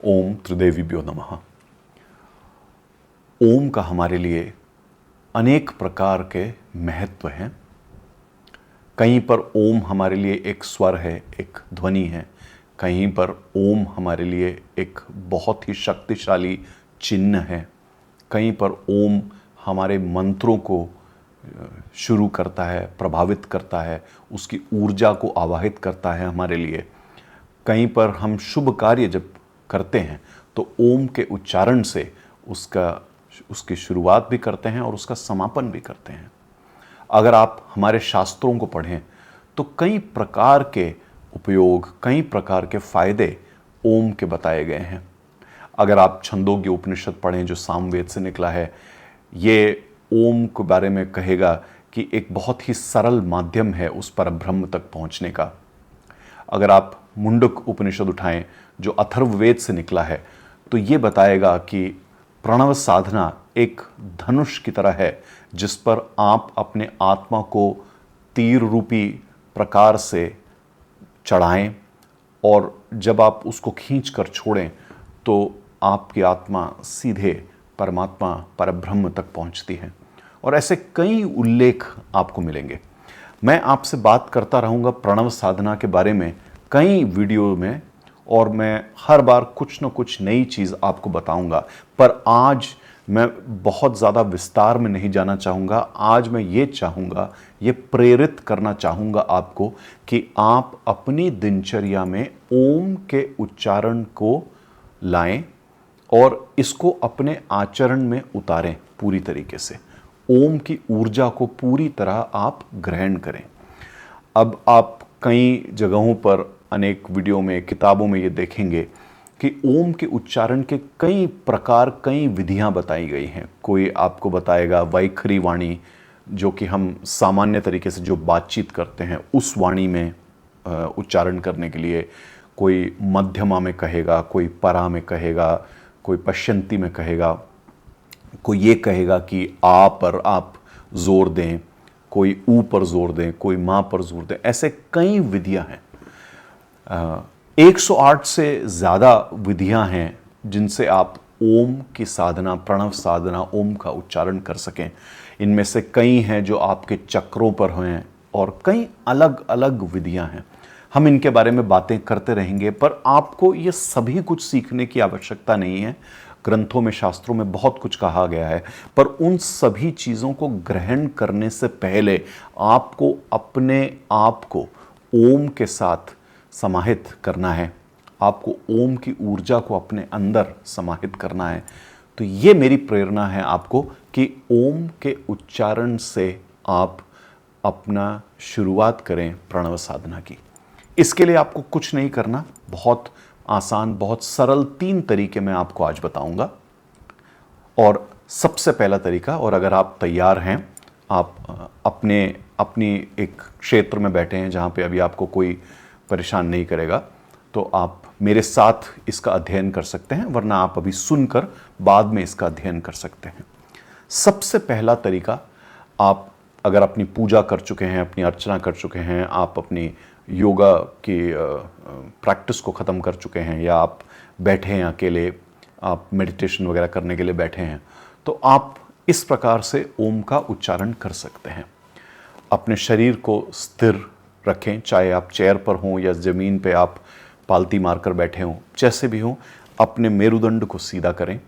ओम त्रिदेवीभ्यो नमः। ओम का हमारे लिए अनेक प्रकार के महत्व हैं। कहीं पर ओम हमारे लिए एक स्वर है, एक ध्वनि है। कहीं पर ओम हमारे लिए एक बहुत ही शक्तिशाली चिन्ह है। कहीं पर ओम हमारे मंत्रों को शुरू करता है, प्रभावित करता है, उसकी ऊर्जा को आवाहित करता है हमारे लिए। कहीं पर हम शुभ कार्य जब करते हैं तो ओम के उच्चारण से उसकी शुरुआत भी करते हैं और उसका समापन भी करते हैं। अगर आप हमारे शास्त्रों को पढ़ें तो कई प्रकार के उपयोग, कई प्रकार के फायदे ओम के बताए गए हैं। अगर आप छंदोग्य उपनिषद पढ़ें जो सामवेद से निकला है, ये ओम के बारे में कहेगा कि एक बहुत ही सरल माध्यम है उस पर ब्रह्म तक पहुंचने का। अगर आप मुंडक उपनिषद उठाएं जो अथर्ववेद से निकला है, तो ये बताएगा कि प्रणव साधना एक धनुष की तरह है जिस पर आप अपने आत्मा को तीर रूपी प्रकार से चढ़ाएं और जब आप उसको खींच कर छोड़ें तो आपकी आत्मा सीधे परमात्मा परब्रह्म तक पहुंचती है। और ऐसे कई उल्लेख आपको मिलेंगे। मैं आपसे बात करता रहूँगा प्रणव साधना के बारे में कई वीडियो में, और मैं हर बार कुछ न कुछ नई चीज़ आपको बताऊंगा। पर आज मैं बहुत ज़्यादा विस्तार में नहीं जाना चाहूँगा। आज मैं ये चाहूँगा, ये प्रेरित करना चाहूँगा आपको कि आप अपनी दिनचर्या में ओम के उच्चारण को लाएं और इसको अपने आचरण में उतारें पूरी तरीके से। ओम की ऊर्जा को पूरी तरह आप ग्रहण करें। अब आप कई जगहों पर, अनेक वीडियो में, किताबों में ये देखेंगे कि ओम के उच्चारण के कई प्रकार, कई विधियां बताई गई हैं। कोई आपको बताएगा वैखरी वाणी, जो कि हम सामान्य तरीके से जो बातचीत करते हैं उस वाणी में उच्चारण करने के लिए। कोई मध्यमा में कहेगा, कोई परा में कहेगा, कोई पश्यंती में कहेगा, कोई ये कहेगा कि आ पर आप जोर दें, कोई ऊ पर जोर दें, कोई माँ पर जोर दें। ऐसे कई विधियां हैं। 108 से ज़्यादा विधियां हैं जिनसे आप ओम की साधना, प्रणव साधना, ओम का उच्चारण कर सकें। इनमें से कई हैं जो आपके चक्रों पर हैं और कई अलग अलग विधियां हैं। हम इनके बारे में बातें करते रहेंगे, पर आपको ये सभी कुछ सीखने की आवश्यकता नहीं है। ग्रंथों में, शास्त्रों में बहुत कुछ कहा गया है, पर उन सभी चीज़ों को ग्रहण करने से पहले आपको अपने आप को ओम के साथ समाहित करना है। आपको ओम की ऊर्जा को अपने अंदर समाहित करना है। तो ये मेरी प्रेरणा है आपको कि ओम के उच्चारण से आप अपना शुरुआत करें प्रणव साधना की। इसके लिए आपको कुछ नहीं करना, बहुत आसान, बहुत सरल 3 तरीके मैं आपको आज बताऊंगा। और सबसे पहला तरीका, और अगर आप तैयार हैं, आप अपनी एक क्षेत्र में बैठे हैं जहां पे अभी आपको कोई परेशान नहीं करेगा, तो आप मेरे साथ इसका अध्ययन कर सकते हैं, वरना आप अभी सुनकर बाद में इसका अध्ययन कर सकते हैं। सबसे पहला तरीका, आप अगर अपनी पूजा कर चुके हैं, अपनी अर्चना कर चुके हैं, आप अपनी योगा की प्रैक्टिस को ख़त्म कर चुके हैं, या आप बैठे हैं अकेले, आप मेडिटेशन वगैरह करने के लिए बैठे हैं, तो आप इस प्रकार से ओम का उच्चारण कर सकते हैं। अपने शरीर को स्थिर रखें, चाहे आप चेयर पर हों या ज़मीन पे आप पालती मारकर बैठे हों, जैसे भी हों, अपने मेरुदंड को सीधा करें।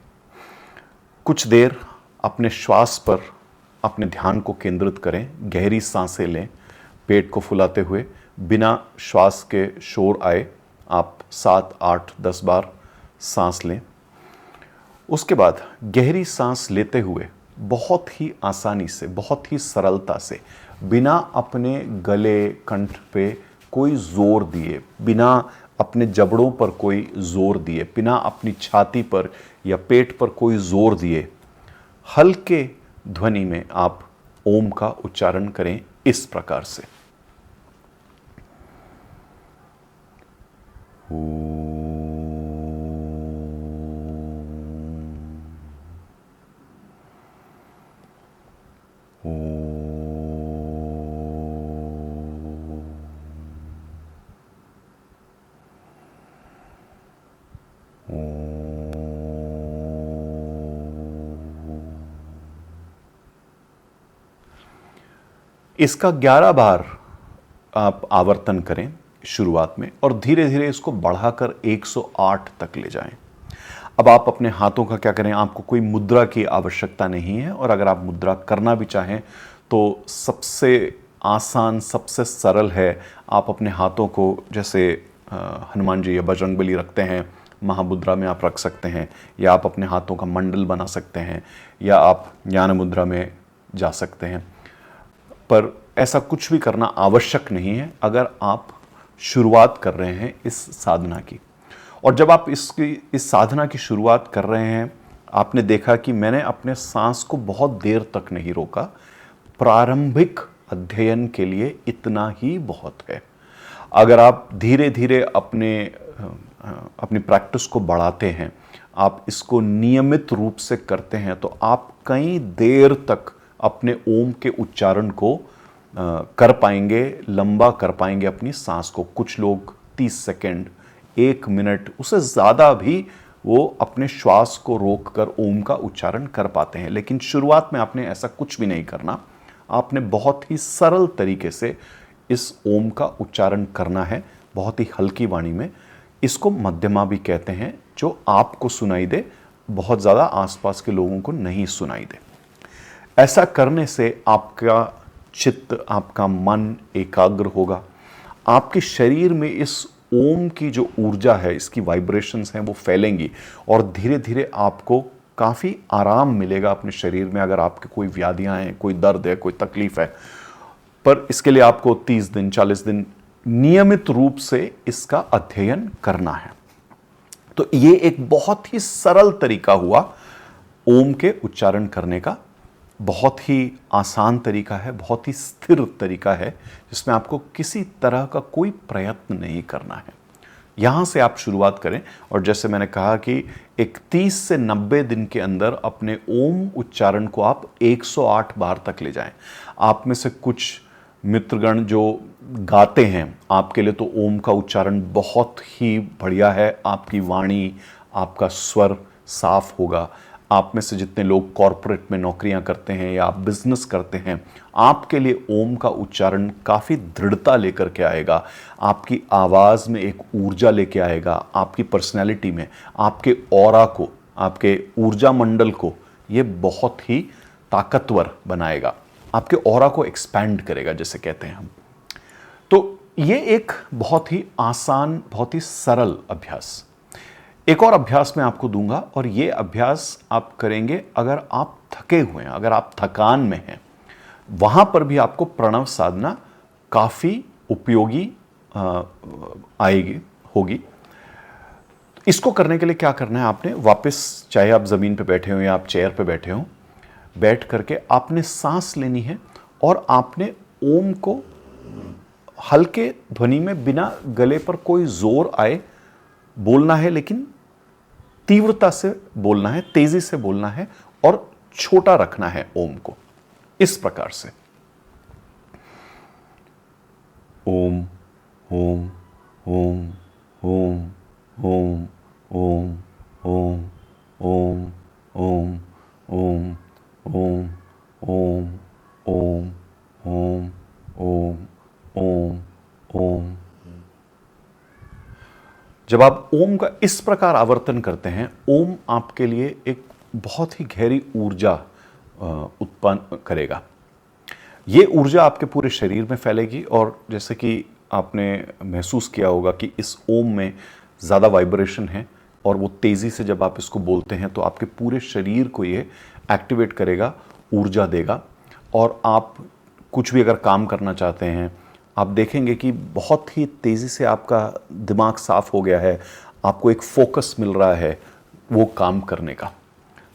कुछ देर अपने श्वास पर अपने ध्यान को केंद्रित करें। गहरी सांसें लें, पेट को फुलाते हुए, बिना श्वास के शोर आए आप 7, 8, 10 बार सांस लें। उसके बाद गहरी सांस लेते हुए बहुत ही आसानी से, बहुत ही सरलता से, बिना अपने गले, कंठ पे कोई जोर दिए, बिना अपने जबड़ों पर कोई जोर दिए, बिना अपनी छाती पर या पेट पर कोई जोर दिए, हल्के ध्वनि में आप ओम का उच्चारण करें इस प्रकार से। ओम इसका 11 बार आप आवर्तन करें शुरुआत में और धीरे धीरे इसको बढ़ाकर 108 तक ले जाएं। अब आप अपने हाथों का क्या करें, आपको कोई मुद्रा की आवश्यकता नहीं है, और अगर आप मुद्रा करना भी चाहें तो सबसे आसान, सबसे सरल है, आप अपने हाथों को जैसे हनुमान जी या बजरंगबली रखते हैं, महामुद्रा में आप रख सकते हैं, या आप अपने हाथों का मंडल बना सकते हैं, या आप ज्ञान मुद्रा में जा सकते हैं। पर ऐसा कुछ भी करना आवश्यक नहीं है अगर आप शुरुआत कर रहे हैं इस साधना की। और जब आप इस साधना की शुरुआत कर रहे हैं, आपने देखा कि मैंने अपने सांस को बहुत देर तक नहीं रोका। प्रारंभिक अध्ययन के लिए इतना ही बहुत है। अगर आप धीरे धीरे अपनी प्रैक्टिस को बढ़ाते हैं, आप इसको नियमित रूप से करते हैं, तो आप कई देर तक अपने ओम के उच्चारण को कर पाएंगे, लंबा कर पाएंगे अपनी सांस को। कुछ लोग 30 सेकंड, 1 मिनट, उससे ज़्यादा भी वो अपने श्वास को रोककर ओम का उच्चारण कर पाते हैं। लेकिन शुरुआत में आपने ऐसा कुछ भी नहीं करना। आपने बहुत ही सरल तरीके से इस ओम का उच्चारण करना है, बहुत ही हल्की वाणी में। इसको मध्यमा भी कहते हैं, जो आपको सुनाई दे, बहुत ज़्यादा आसपास के लोगों को नहीं सुनाई दे। ऐसा करने से आपका चित्त, आपका मन एकाग्र होगा। आपके शरीर में इस ओम की जो ऊर्जा है, इसकी वाइब्रेशंस हैं, वो फैलेंगी और धीरे धीरे आपको काफ़ी आराम मिलेगा अपने शरीर में। अगर आपके कोई व्याधियां हैं, कोई दर्द है, कोई तकलीफ है, पर इसके लिए आपको 30 दिन, 40 दिन नियमित रूप से इसका अध्ययन करना है। तो ये एक बहुत ही सरल तरीका हुआ ओम के उच्चारण करने का। बहुत ही आसान तरीका है, बहुत ही स्थिर तरीका है, जिसमें आपको किसी तरह का कोई प्रयत्न नहीं करना है। यहाँ से आप शुरुआत करें, और जैसे मैंने कहा कि एक 30 से 90 दिन के अंदर अपने ओम उच्चारण को आप 108 बार तक ले जाएं। आप में से कुछ मित्रगण जो गाते हैं, आपके लिए तो ओम का उच्चारण बहुत ही बढ़िया है। आपकी वाणी, आपका स्वर साफ होगा। आप में से जितने लोग कॉरपोरेट में नौकरियां करते हैं या आप बिजनेस करते हैं, आपके लिए ओम का उच्चारण काफ़ी दृढ़ता लेकर के आएगा। आपकी आवाज़ में एक ऊर्जा लेके आएगा, आपकी पर्सनैलिटी में, आपके ऑरा को, आपके ऊर्जा मंडल को ये बहुत ही ताकतवर बनाएगा। आपके ऑरा को एक्सपैंड करेगा, जैसे कहते हैं हम। तो ये एक बहुत ही आसान, बहुत ही सरल अभ्यास। एक और अभ्यास मैं आपको दूंगा, और ये अभ्यास आप करेंगे अगर आप थके हुए हैं, अगर आप थकान में हैं, वहां पर भी आपको प्रणव साधना काफ़ी उपयोगी होगी। इसको करने के लिए क्या करना है, आपने वापस, चाहे आप ज़मीन पे बैठे हो या आप चेयर पे बैठे हो, बैठ करके आपने सांस लेनी है और आपने ओम को हल्के ध्वनि में, बिना गले पर कोई जोर आए बोलना है, लेकिन तीव्रता से बोलना है, तेजी से बोलना है, और छोटा रखना है ओम को इस प्रकार से। ओम ओम ओम ओम ओम ओम ओम ओम ओम ओम ओम ओम ओम ओम ओम ओम ओम। जब आप ओम का इस प्रकार आवर्तन करते हैं, ओम आपके लिए एक बहुत ही गहरी ऊर्जा उत्पन्न करेगा। ये ऊर्जा आपके पूरे शरीर में फैलेगी, और जैसे कि आपने महसूस किया होगा कि इस ओम में ज़्यादा वाइब्रेशन है, और वो तेज़ी से जब आप इसको बोलते हैं तो आपके पूरे शरीर को ये एक्टिवेट करेगा, ऊर्जा देगा। और आप कुछ भी अगर काम करना चाहते हैं, आप देखेंगे कि बहुत ही तेज़ी से आपका दिमाग साफ हो गया है, आपको एक फोकस मिल रहा है वो काम करने का।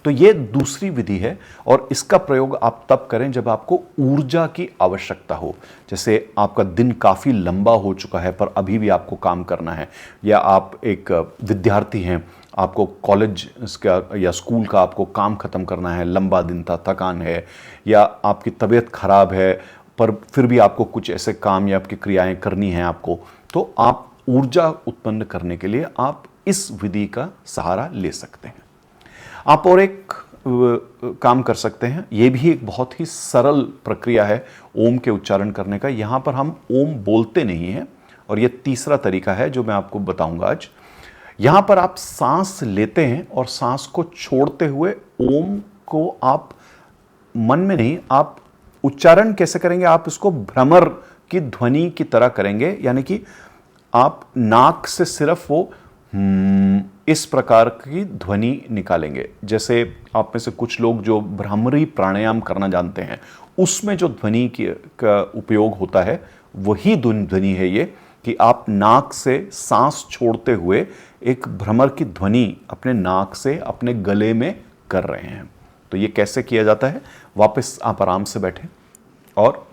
तो ये दूसरी विधि है, और इसका प्रयोग आप तब करें जब आपको ऊर्जा की आवश्यकता हो। जैसे आपका दिन काफ़ी लंबा हो चुका है पर अभी भी आपको काम करना है, या आप एक विद्यार्थी हैं, आपको कॉलेज का या स्कूल का आपको काम ख़त्म करना है, लंबा दिन था, थकान है, या आपकी तबीयत खराब है पर फिर भी आपको कुछ ऐसे काम या आपकी क्रियाएं करनी हैं आपको, तो आप ऊर्जा उत्पन्न करने के लिए आप इस विधि का सहारा ले सकते हैं। आप और एक काम कर सकते हैं। ये भी एक बहुत ही सरल प्रक्रिया है ओम के उच्चारण करने का। यहाँ पर हम ओम बोलते नहीं हैं, और ये तीसरा तरीका है जो मैं आपको बताऊंगा आज। यहाँ पर आप सांस लेते हैं और सांस को छोड़ते हुए ओम को आप मन में नहीं, आप उच्चारण कैसे करेंगे, आप इसको भ्रमर की ध्वनि की तरह करेंगे। यानी कि आप नाक से सिर्फ वो इस प्रकार की ध्वनि निकालेंगे। जैसे आप में से कुछ लोग जो भ्रामरी प्राणायाम करना जानते हैं, उसमें जो ध्वनि का उपयोग होता है वही ध्वनि है ये, कि आप नाक से सांस छोड़ते हुए एक भ्रमर की ध्वनि अपने नाक से अपने गले में कर रहे हैं। तो ये कैसे किया जाता है, वापस आप आराम से बैठें और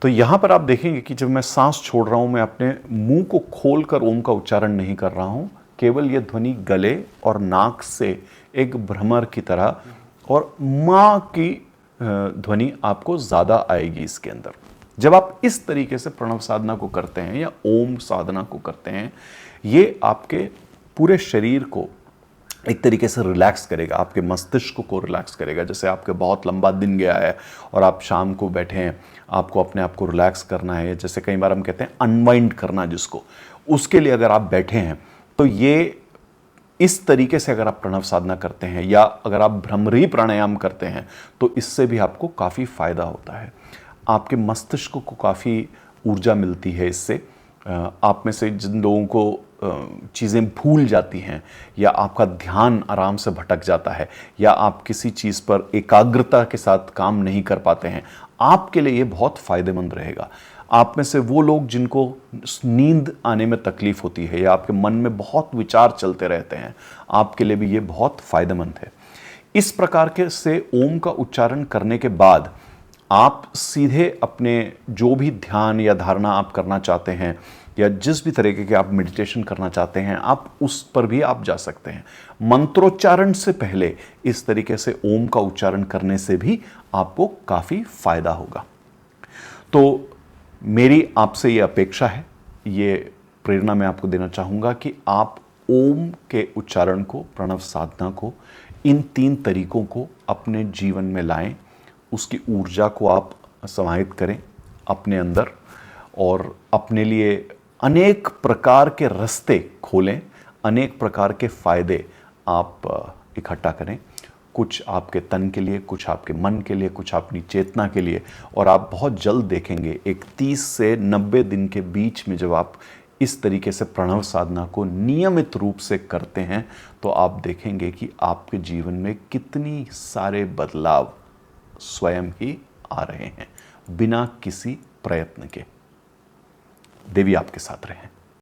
तो यहां पर आप देखेंगे कि जब मैं सांस छोड़ रहा हूं, मैं अपने मुंह को खोलकर ओम का उच्चारण नहीं कर रहा हूं, केवल यह ध्वनि गले और नाक से एक भ्रमर की तरह, और मां की ध्वनि आपको ज्यादा आएगी इसके अंदर। जब आप इस तरीके से प्रणव साधना को करते हैं या ओम साधना को करते हैं, ये आपके पूरे शरीर को एक तरीके से रिलैक्स करेगा, आपके मस्तिष्क को रिलैक्स करेगा। जैसे आपके बहुत लंबा दिन गया है और आप शाम को बैठे हैं, आपको अपने आप को रिलैक्स करना है, जैसे कई बार हम कहते हैं अनवाइंड करना जिसको, उसके लिए अगर आप बैठे हैं तो ये इस तरीके से अगर आप प्रणव साधना करते हैं या अगर आप भ्रमरी प्राणायाम करते हैं तो इससे भी आपको काफ़ी फायदा होता है। आपके मस्तिष्क को काफ़ी ऊर्जा मिलती है इससे। आप में से जिन लोगों को चीज़ें भूल जाती हैं, या आपका ध्यान आराम से भटक जाता है, या आप किसी चीज़ पर एकाग्रता के साथ काम नहीं कर पाते हैं, आपके लिए ये बहुत फ़ायदेमंद रहेगा। आप में से वो लोग जिनको नींद आने में तकलीफ होती है या आपके मन में बहुत विचार चलते रहते हैं, आपके लिए भी ये बहुत फ़ायदेमंद है। इस प्रकार के से ओम का उच्चारण करने के बाद आप सीधे अपने जो भी ध्यान या धारणा आप करना चाहते हैं या जिस भी तरीके के आप मेडिटेशन करना चाहते हैं, आप उस पर भी आप जा सकते हैं। मंत्रोच्चारण से पहले इस तरीके से ओम का उच्चारण करने से भी आपको काफ़ी फायदा होगा। तो मेरी आपसे ये अपेक्षा है, ये प्रेरणा मैं आपको देना चाहूँगा कि आप ओम के उच्चारण को, प्रणव साधना को, इन 3 तरीकों को अपने जीवन में लाएं। उसकी ऊर्जा को आप समाहित करें अपने अंदर और अपने लिए अनेक प्रकार के रास्ते खोलें, अनेक प्रकार के फायदे आप इकट्ठा करें। कुछ आपके तन के लिए, कुछ आपके मन के लिए, कुछ अपनी चेतना के लिए। और आप बहुत जल्द देखेंगे, एक 30 से 90 दिन के बीच में जब आप इस तरीके से प्रणव साधना को नियमित रूप से करते हैं तो आप देखेंगे कि आपके जीवन में कितनी सारे बदलाव स्वयं ही आ रहे हैं बिना किसी प्रयत्न के। देवी आपके साथ रहें।